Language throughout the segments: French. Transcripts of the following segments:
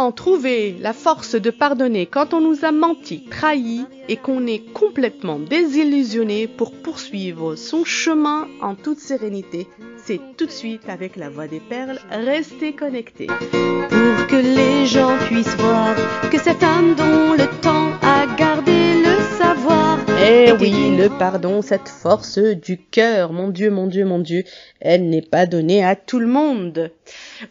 Comment trouver la force de pardonner quand on nous a menti, trahi et qu'on est complètement désillusionné pour poursuivre son chemin en toute sérénité? C'est tout de suite avec la Voix des Perles. Restez connectés. Pour que les gens puissent voir que cette âme dont le temps a gardé le savoir. Eh oui, le pardon, cette force du cœur, mon Dieu, mon Dieu, mon Dieu, elle n'est pas donnée à tout le monde.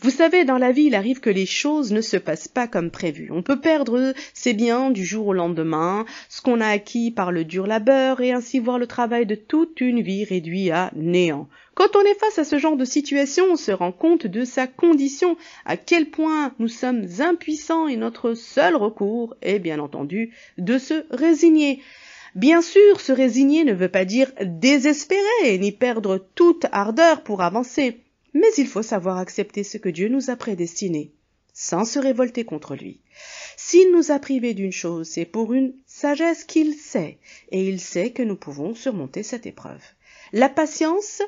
Vous savez, dans la vie, il arrive que les choses ne se passent pas comme prévu. On peut perdre ses biens du jour au lendemain, ce qu'on a acquis par le dur labeur, et ainsi voir le travail de toute une vie réduit à néant. Quand on est face à ce genre de situation, on se rend compte de sa condition, à quel point nous sommes impuissants et notre seul recours est bien entendu de se résigner. Bien sûr, se résigner ne veut pas dire désespérer, ni perdre toute ardeur pour avancer, mais il faut savoir accepter ce que Dieu nous a prédestiné, sans se révolter contre lui. S'il nous a privés d'une chose, c'est pour une sagesse qu'il sait, et il sait que nous pouvons surmonter cette épreuve. La patience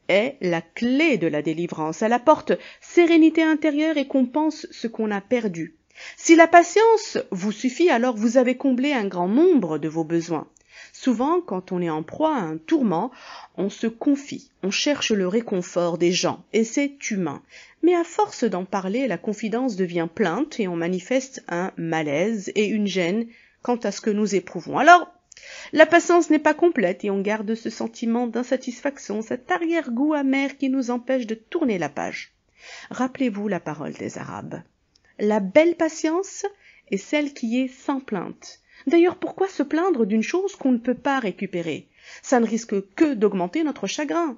est la clé de la délivrance. Elle apporte sérénité intérieure et compense ce qu'on a perdu. Si la patience vous suffit, alors vous avez comblé un grand nombre de vos besoins. Souvent, quand on est en proie à un tourment, on se confie, on cherche le réconfort des gens, et c'est humain. Mais à force d'en parler, la confidence devient plainte et on manifeste un malaise et une gêne quant à ce que nous éprouvons. Alors, la patience n'est pas complète et on garde ce sentiment d'insatisfaction, cet arrière-goût amer qui nous empêche de tourner la page. Rappelez-vous la parole des Arabes. La belle patience est celle qui est sans plainte. D'ailleurs, pourquoi se plaindre d'une chose qu'on ne peut pas récupérer? Ça ne risque que d'augmenter notre chagrin.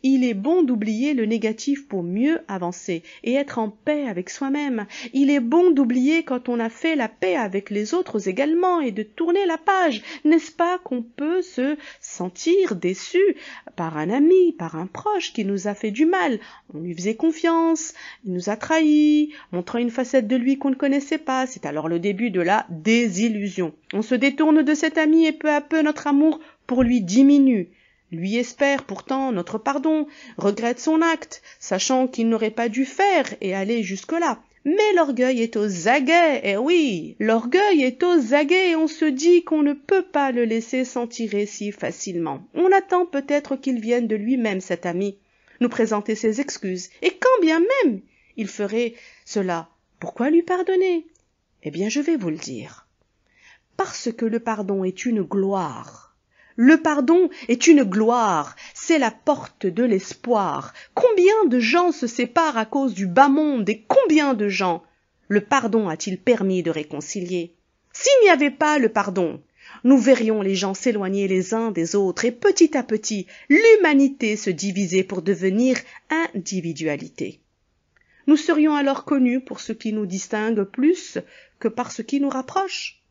Il est bon d'oublier le négatif pour mieux avancer et être en paix avec soi-même. Il est bon d'oublier quand on a fait la paix avec les autres également et de tourner la page. N'est-ce pas qu'on peut se sentir déçu par un ami, par un proche qui nous a fait du mal? On lui faisait confiance, il nous a trahis, montrant une facette de lui qu'on ne connaissait pas. C'est alors le début de la désillusion. On se détourne de cet ami et peu à peu notre amour pour lui diminue. Lui espère pourtant notre pardon, regrette son acte, sachant qu'il n'aurait pas dû faire et aller jusque-là. Mais l'orgueil est aux aguets, eh oui, l'orgueil est aux aguets et on se dit qu'on ne peut pas le laisser s'en tirer si facilement. On attend peut-être qu'il vienne de lui-même, cet ami, nous présenter ses excuses. Et quand bien même il ferait cela, pourquoi lui pardonner? Eh bien, je vais vous le dire. Parce que le pardon est une gloire. Le pardon est une gloire, c'est la porte de l'espoir. Combien de gens se séparent à cause du bas monde et combien de gens le pardon a-t-il permis de réconcilier? S'il n'y avait pas le pardon, nous verrions les gens s'éloigner les uns des autres et petit à petit, l'humanité se diviser pour devenir individualité. Nous serions alors connus pour ce qui nous distingue plus que par ce qui nous rapproche.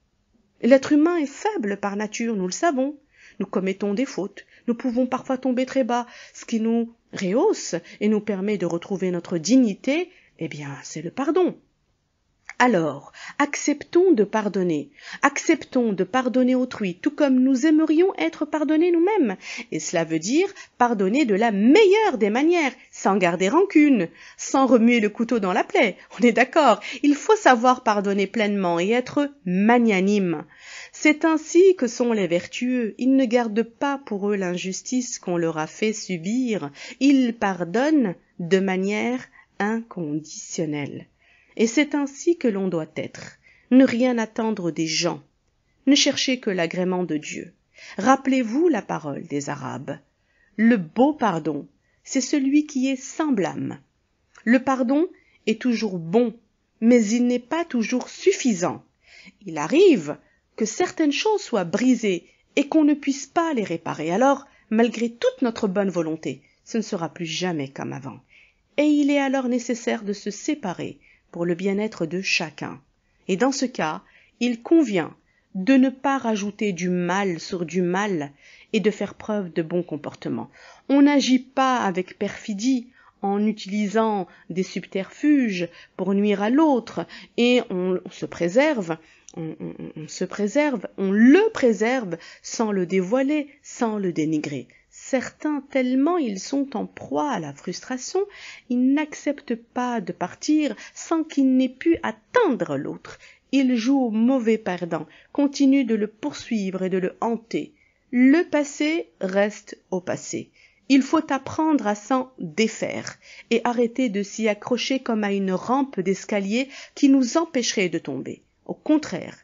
L'être humain est faible par nature, nous le savons. Nous commettons des fautes, nous pouvons parfois tomber très bas, ce qui nous rehausse et nous permet de retrouver notre dignité, eh bien, c'est le pardon. Alors, acceptons de pardonner autrui, tout comme nous aimerions être pardonnés nous-mêmes. Et cela veut dire pardonner de la meilleure des manières, sans garder rancune, sans remuer le couteau dans la plaie. On est d'accord, il faut savoir pardonner pleinement et être magnanime. C'est ainsi que sont les vertueux. Ils ne gardent pas pour eux l'injustice qu'on leur a fait subir. Ils pardonnent de manière inconditionnelle. Et c'est ainsi que l'on doit être. Ne rien attendre des gens. Ne chercher que l'agrément de Dieu. Rappelez-vous la parole des Arabes. Le beau pardon, c'est celui qui est sans blâme. Le pardon est toujours bon, mais il n'est pas toujours suffisant. Il arrive que certaines choses soient brisées et qu'on ne puisse pas les réparer. Alors, malgré toute notre bonne volonté, ce ne sera plus jamais comme avant. Et il est alors nécessaire de se séparer pour le bien-être de chacun. Et dans ce cas, il convient de ne pas rajouter du mal sur du mal et de faire preuve de bon comportement. On n'agit pas avec perfidie en utilisant des subterfuges pour nuire à l'autre et on le préserve sans le dévoiler, sans le dénigrer. Certains, tellement ils sont en proie à la frustration, ils n'acceptent pas de partir sans qu'ils n'aient pu atteindre l'autre. Ils jouent au mauvais perdant, continuent de le poursuivre et de le hanter. Le passé reste au passé. Il faut apprendre à s'en défaire et arrêter de s'y accrocher comme à une rampe d'escalier qui nous empêcherait de tomber. Au contraire,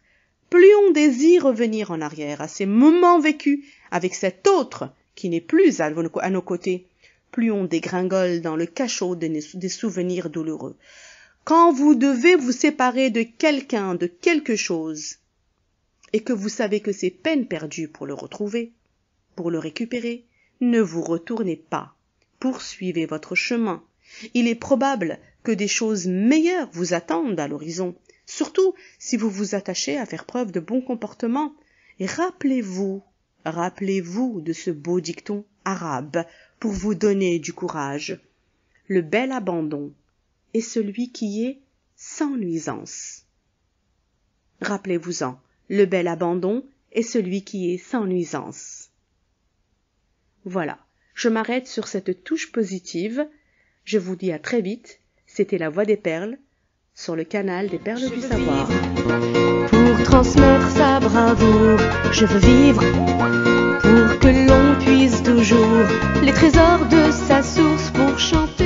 plus on désire revenir en arrière à ces moments vécus avec cet autre qui n'est plus à nos côtés, plus on dégringole dans le cachot des souvenirs douloureux. Quand vous devez vous séparer de quelqu'un, de quelque chose, et que vous savez que c'est peine perdue pour le retrouver, pour le récupérer, ne vous retournez pas, poursuivez votre chemin. Il est probable que des choses meilleures vous attendent à l'horizon, surtout si vous vous attachez à faire preuve de bon comportement. Et rappelez-vous de ce beau dicton arabe pour vous donner du courage. Le bel abandon est celui qui est sans nuisance. Rappelez-vous-en, le bel abandon est celui qui est sans nuisance. Voilà, je m'arrête sur cette touche positive. Je vous dis à très vite. C'était La Voix des Perles, sur le canal des Perles du Savoir. Pour transmettre sa bravoure, je veux vivre pour que l'on puisse toujours les trésors de sa source pour chanter.